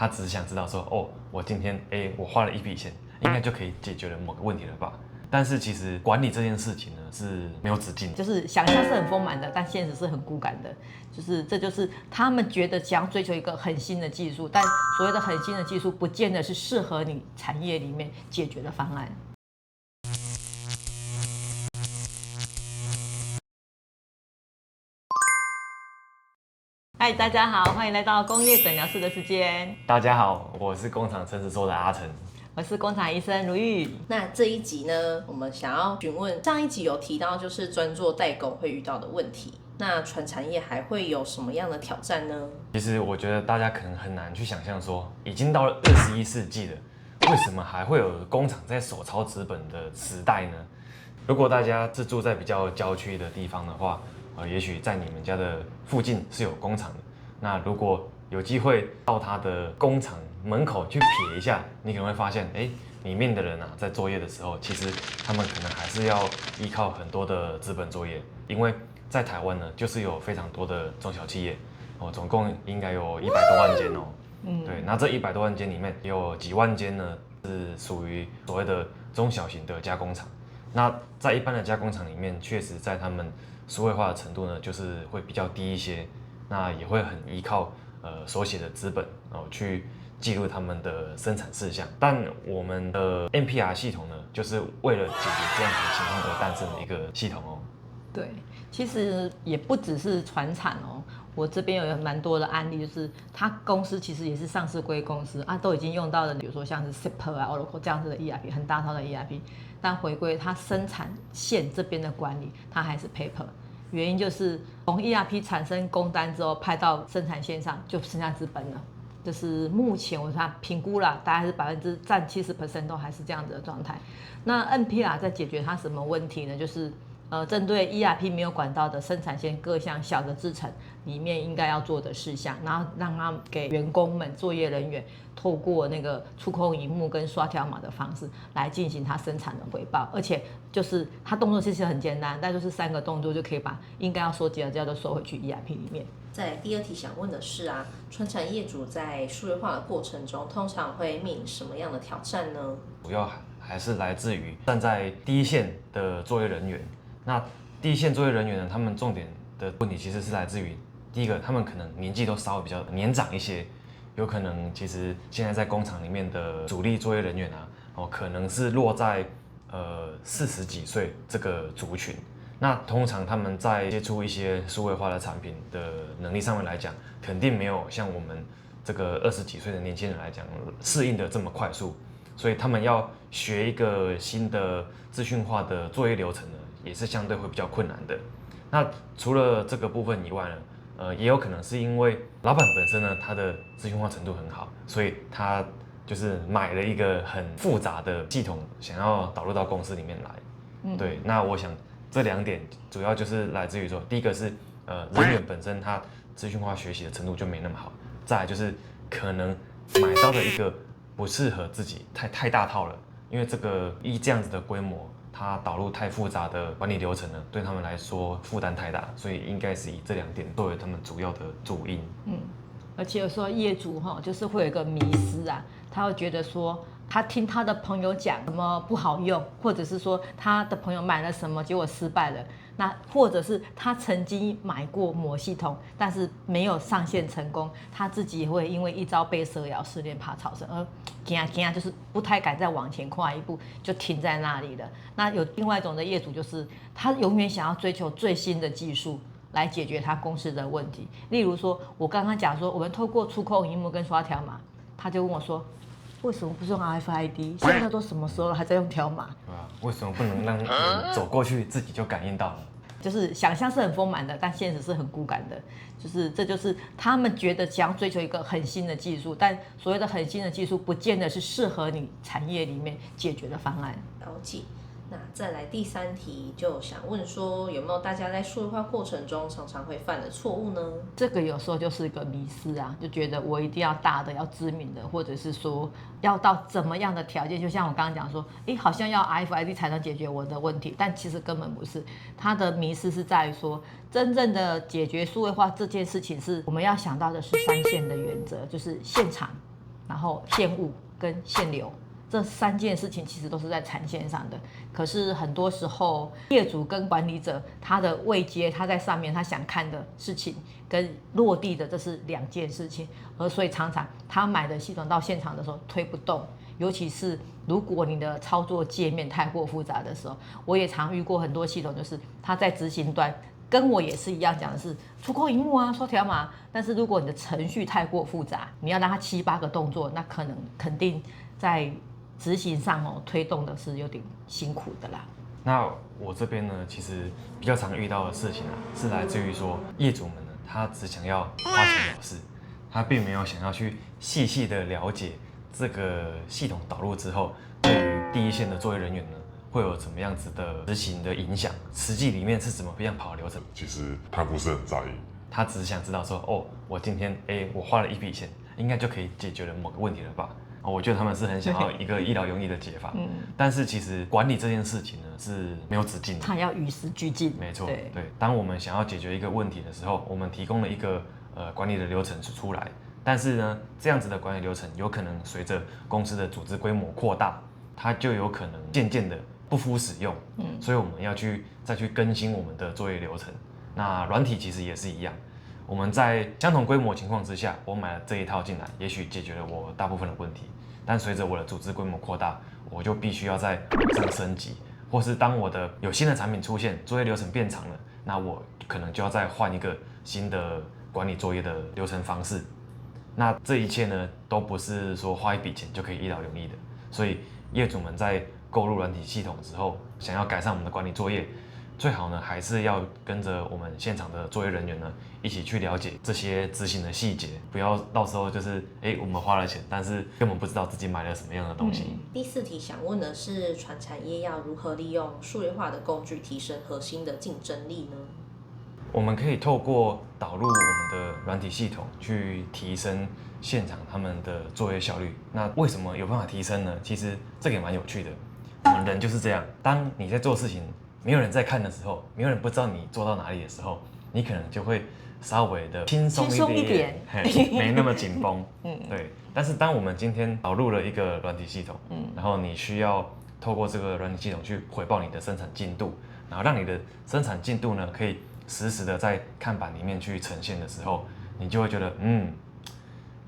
他只是想知道说，哦，我今天我花了一笔钱，应该就可以解决了某个问题了吧？但是其实管理这件事情呢是没有止境的，就是想象是很丰满的，但现实是很骨感的。这就是他们觉得想要追求一个很新的技术，但所谓的很新的技术，不见得是适合你产业里面解决的方案。嗨，大家好，欢迎来到工业诊疗室的时间。大家好，我是工厂诚实说的阿成。我是工厂医生如玉。那这一集呢，我们想要询问，上一集有提到就是专做代工会遇到的问题，那传产业还会有什么样的挑战呢？其实我觉得大家可能很难去想象说，已经到了21世纪了，为什么还会有工厂在手抄纸本的时代呢？如果大家是住在比较郊区的地方的话，也许在你们家的附近是有工厂的。那如果有机会到他的工厂门口去瞥一下，你可能会发现，里面的人啊，在作业的时候，其实他们可能还是要依靠很多的纸本作业，因为在台湾呢，就是有非常多的中小企业，总共应该有100多万间哦。对，那这100多万间里面有几万间呢，是属于所谓的中小型的加工厂。那在一般的加工厂里面，确实在他们数位化的程度呢，就是会比较低一些，那也会很依靠手写的纸本去记录他们的生产事项。但我们的 NPR 系统呢，就是为了解决这样子的情况而诞生的一个系统哦。对，其实也不只是传产哦，我这边有蛮多的案例，就是他公司其实也是上市柜公司啊，都已经用到了，比如说像是 SAP 啊、Oracle 这样子的 ERP， 很大套的 ERP， 但回归它生产线这边的管理，它还是 paper。原因就是从 ERP 产生工单之后，派到生产线上就剩下资本了。就是目前我看评估啦，大概是占70% 都还是这样子的状态。那 NPR 在解决它什么问题呢？就是针对 ERP 没有管到的生产线各项小的制程里面应该要做的事项，然后让他给员工们、作业人员透过那个触控萤幕跟刷条码的方式来进行他生产的回报，而且就是他动作其实很简单，但就是3个动作就可以把应该要收集的资料都收回去 ERP 里面。再来第二题想问的是啊，传产业主在数位化的过程中，通常会面临什么样的挑战呢？主要还是来自于站在第一线的作业人员。那第一线作业人员呢，他们重点的问题其实是来自于第一个，他们可能年纪都稍微比较年长一些，有可能其实现在在工厂里面的主力作业人员啊，可能是落在40几岁这个族群。那通常他们在接触一些数位化的产品的能力上面来讲，肯定没有像我们这个20几岁的年轻人来讲适应的这么快速，所以他们要学一个新的资讯化的作业流程呢，也是相对会比较困难的。那除了这个部分以外呢，也有可能是因为老板本身呢，他的资讯化程度很好，所以他就是买了一个很复杂的系统，想要导入到公司里面来。对，那我想这2点主要就是来自于说，第一个是人员本身他资讯化学习的程度就没那么好，再来就是可能买到了一个不适合自己太大套了，因为这样子的规模，它导入太复杂的管理流程呢，对他们来说负担太大，所以应该是以这2点作为他们主要的主因。而且有时候业主就是会有一个迷思啊，他会觉得说，他听他的朋友讲什么不好用，或者是说他的朋友买了什么结果失败了，那或者是他曾经买过某系统，但是没有上线成功，他自己也会因为一朝被蛇咬，十年怕草绳，而就是不太敢再往前跨一步，就停在那里了。那有另外一种的业主，就是他永远想要追求最新的技术来解决他公司的问题。例如说，我刚刚讲说，我们透过触控萤幕跟刷条码，他就问我说，为什么不是用 RFID？ 现在都什么时候了，还在用条码？对啊，为什么不能让人走过去自己就感应到了？就是想象是很丰满的，但现实是很骨感的。这就是他们觉得想要追求一个很新的技术，但所谓的很新的技术，不见得是适合你产业里面解决的方案。了解。那再来第3题，就想问说，有没有大家在数位化过程中常常会犯的错误呢？这个有时候就是一个迷思啊，就觉得我一定要大的、要知名的，或者是说要到怎么样的条件，就像我刚刚讲说，好像要 RFID 才能解决我的问题，但其实根本不是。它的迷思是在于说，真正的解决数位化这件事情，是我们要想到的是3线的原则，就是现场、然后现物跟现流。这3件事情其实都是在产线上的，可是很多时候业主跟管理者他的位阶，他在上面他想看的事情跟落地的这是2件事情，所以常常他买的系统到现场的时候推不动，尤其是如果你的操作界面太过复杂的时候，我也常遇过很多系统，就是他在执行端跟我也是一样讲的是触控萤幕啊、刷条码，但是如果你的程序太过复杂，你要让它7、8个动作，那肯定在执行上推动的是有点辛苦的啦。那我这边呢，其实比较常遇到的事情是来自于说业主们呢，他只想要花钱了事，他并没有想要去细细的了解这个系统导入之后，对于第一线的作业人员呢，会有怎么样子的执行的影响，实际里面是怎么样跑流程。其实他不是很在意，他只是想知道说，哦，我今天我花了一笔钱，应该就可以解决了某个问题了吧？我觉得他们是很想要一个一劳永逸的解法，但是其实管理这件事情呢是没有止境的，他要与时俱进。没错，对。当我们想要解决一个问题的时候，我们提供了一个管理的流程出来，但是呢，这样子的管理流程有可能随着公司的组织规模扩大，它就有可能渐渐的不敷使用，所以我们要再去更新我们的作业流程。那软体其实也是一样。我们在相同规模情况之下，我买了这一套进来，也许解决了我大部分的问题，但随着我的组织规模扩大，我就必须要在往上升级，或是当我的有新的产品出现，作业流程变长了，那我可能就要再换一个新的管理作业的流程方式。那这一切呢，都不是说花一笔钱就可以一劳永逸的，所以业主们在购入软体系统之后，想要改善我们的管理作业，最好呢还是要跟着我们现场的作业人员呢一起去了解这些执行的细节，不要到时候就是我们花了钱，但是根本不知道自己买了什么样的东西。第4题想问的是，传产业要如何利用数位化的工具提升核心的竞争力呢？我们可以透过导入我们的软体系统去提升现场他们的作业效率。那为什么有办法提升呢？其实这个也蛮有趣的。我们人就是这样，当你在做事情，没有人在看的时候，没有人不知道你做到哪里的时候，你可能就会稍微的轻松一点，没那么紧绷。对。但是当我们今天导入了一个软体系统，然后你需要透过这个软体系统去回报你的生产进度，然后让你的生产进度呢可以实时的在看板里面去呈现的时候，你就会觉得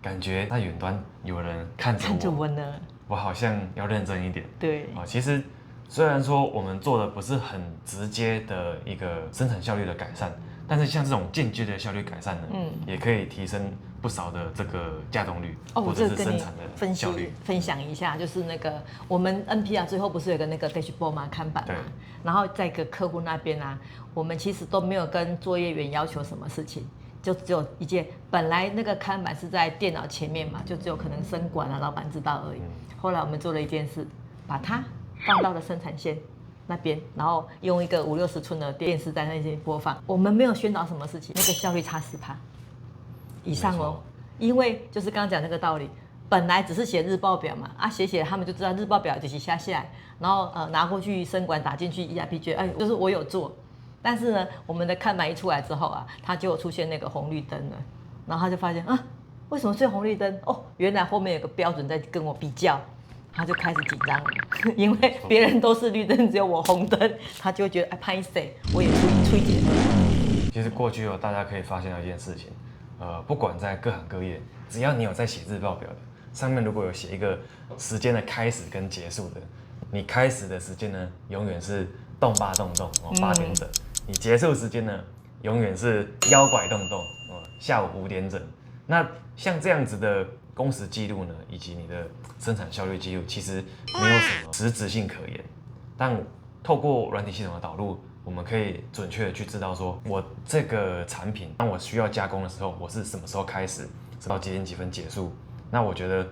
感觉在远端有人看着我呢，我好像要认真一点。对。其实虽然说我们做的不是很直接的一个生产效率的改善，但是像这种间接的效率改善呢，也可以提升不少的这个稼动率，或者是生产的效率。分享一下，就是那个我们 NPR 最后不是有个那个 dashboard 吗？看板嘛，然后在一个客户那边啊，我们其实都没有跟作业员要求什么事情，就只有一件，本来那个看板是在电脑前面嘛，就只有可能生管啊，老板知道而已。后来我们做了一件事，把它放到了生产线那边，然后用一个50、60寸的电视在那边播放。我们没有宣导什么事情，那个效率差10%以上哦。因为就是刚刚讲那个道理，本来只是写日报表嘛，写他们就知道日报表就是下来，然后拿过去生管打进去 ERP， 觉得就是我有做。但是呢，我们的看板一出来之后啊，它就有出现那个红绿灯了，然后他就发现为什么是红绿灯？原来后面有个标准在跟我比较。他就开始紧张了，因为别人都是绿灯，只有我红灯，他就会觉得拍谁，我也吹解了。其实过去大家可以发现到一件事情，不管在各行各业，只要你有在写日报表的，上面如果有写一个时间的开始跟结束的，你开始的时间呢，永远是动8点整，你结束时间呢，永远是腰拐动下午5点整。那像这样子的工时记录呢，以及你的生产效率记录，其实没有什么实质性可言。但透过软体系统的导入，我们可以准确的去知道说，我这个产品当我需要加工的时候，我是什么时候开始，直到几点几分结束。那我觉得，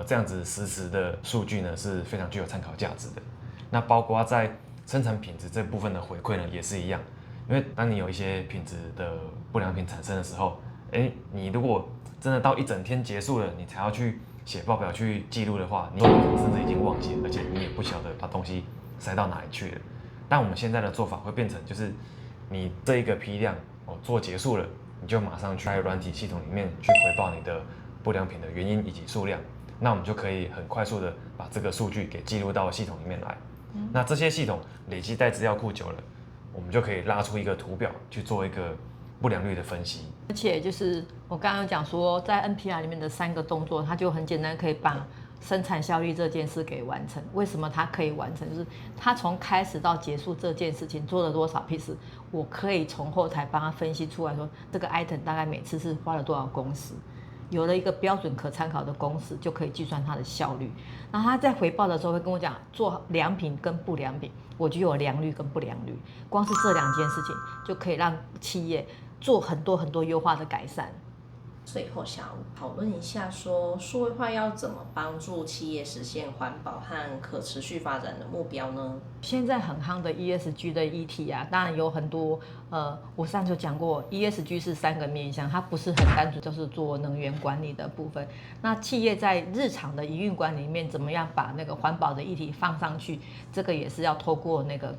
这样子实时的数据呢是非常具有参考价值的。那包括在生产品质这部分的回馈呢，也是一样。因为当你有一些品质的不良品产生的时候，你如果真的到一整天结束了，你才要去写报表去记录的话，你甚至已经忘记了，而且你也不晓得把东西塞到哪里去了。但我们现在的做法会变成，就是你这一个批量做结束了，你就马上去在软体系统里面去回报你的不良品的原因以及数量，那我们就可以很快速的把这个数据给记录到系统里面来。那这些系统累积在资料库久了，我们就可以拉出一个图表去做一个不良率的分析。而且就是我刚刚有讲说，在 NPR 里面的3个动作，它就很简单，可以把生产效率这件事给完成。为什么它可以完成？就是它从开始到结束这件事情做了多少 piece， 我可以从后台帮它分析出来说，这个 item 大概每次是花了多少工时。有了一个标准可参考的公式，就可以计算它的效率。然后他在回报的时候会跟我讲，做良品跟不良品，我就有良率跟不良率。光是这2件事情，就可以让企业做很多优化的改善。最后想讨论一下说，数位化要怎么帮助企业实现环保和可持续发展的目标呢？现在很夯的 ESG 的议题啊，当然有很多我上次有讲过 ，ESG 是3个面向，它不是很单纯就是做能源管理的部分。那企业在日常的营运管理里面，怎么样把那个环保的议题放上去？这个也是要透过那个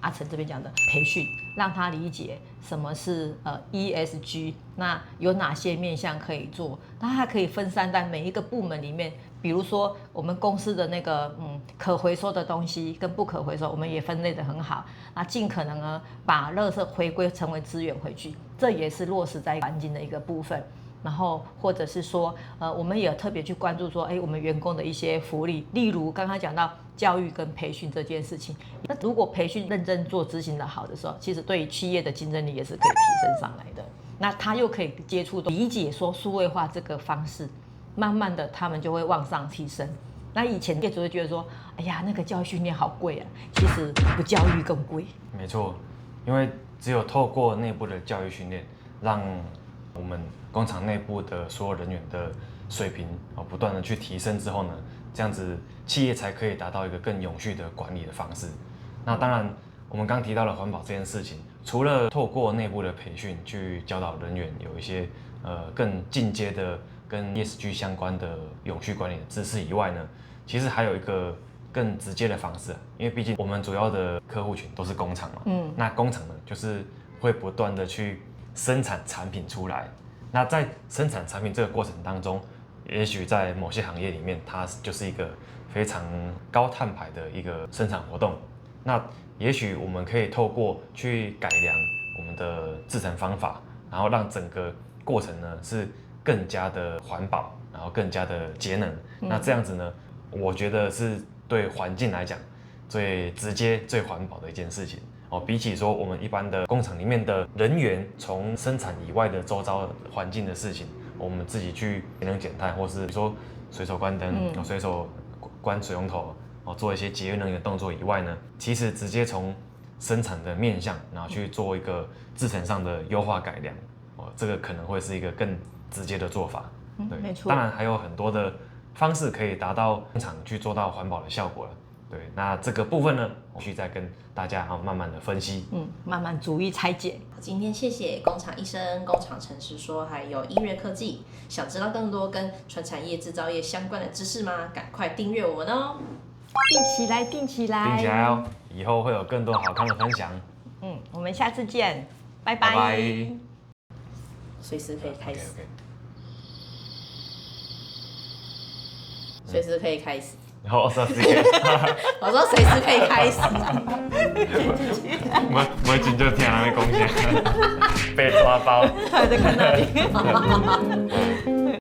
阿成这边讲的培训，让他理解什么是ESG， 那有哪些面向可以做，那它可以分散在每一个部门里面。比如说我们公司的那个可回收的东西跟不可回收，我们也分类得很好，那尽可能呢把垃圾回归成为资源回去，这也是落实在环境的一个部分。然后或者是说我们也特别去关注说，我们员工的一些福利，例如刚刚讲到教育跟培训这件事情。那如果培训认真做执行的好的时候，其实对于企业的竞争力也是可以提升上来的。那他又可以接触理解说数位化这个方式，慢慢的他们就会往上提升。那以前业主会觉得说，哎呀，那个教育训练好贵啊，其实不教育更贵。没错，因为只有透过内部的教育训练，让我们工厂内部的所有人员的水平不断的去提升之后呢，这样子企业才可以达到一个更永续的管理的方式。那当然，我们刚提到了环保这件事情，除了透过内部的培训去教导人员有一些更进阶的跟 ESG 相关的永续管理的知识以外呢，其实还有一个更直接的方式，因为毕竟我们主要的客户群都是工厂嘛，那工厂呢就是会不断的去生产产品出来。那在生产产品这个过程当中，也许在某些行业里面，它就是一个非常高碳排的一个生产活动。那也许我们可以透过去改良我们的制程方法，然后让整个过程呢是更加的环保，然后更加的节能。那这样子呢，我觉得是对环境来讲最直接、最环保的一件事情。比起说我们一般的工厂里面的人员从生产以外的周遭环境的事情，我们自己去节能减碳，或是比如说随手关灯、随手关水龙头，做一些节约能源的动作以外呢，其实直接从生产的面向，然后去做一个制程上的优化改良，这个可能会是一个更直接的做法。对，没错。当然还有很多的方式可以达到工厂去做到环保的效果了。对，那这个部分呢，我继续再跟大家慢慢的分析，慢慢逐一拆解。今天谢谢工厂医生、工厂诚实说，还有易瑞科技。想知道更多跟传产业、制造业相关的知识吗？赶快订阅我们哦！定起来，定起来，定起来哦！以后会有更多好康的分享。我们下次见，拜拜。拜拜。随时可以开始， OK。随时可以开始。然后说时间，我说随时可以开始。我真就听人家讲啥，被抓包。还在看那里。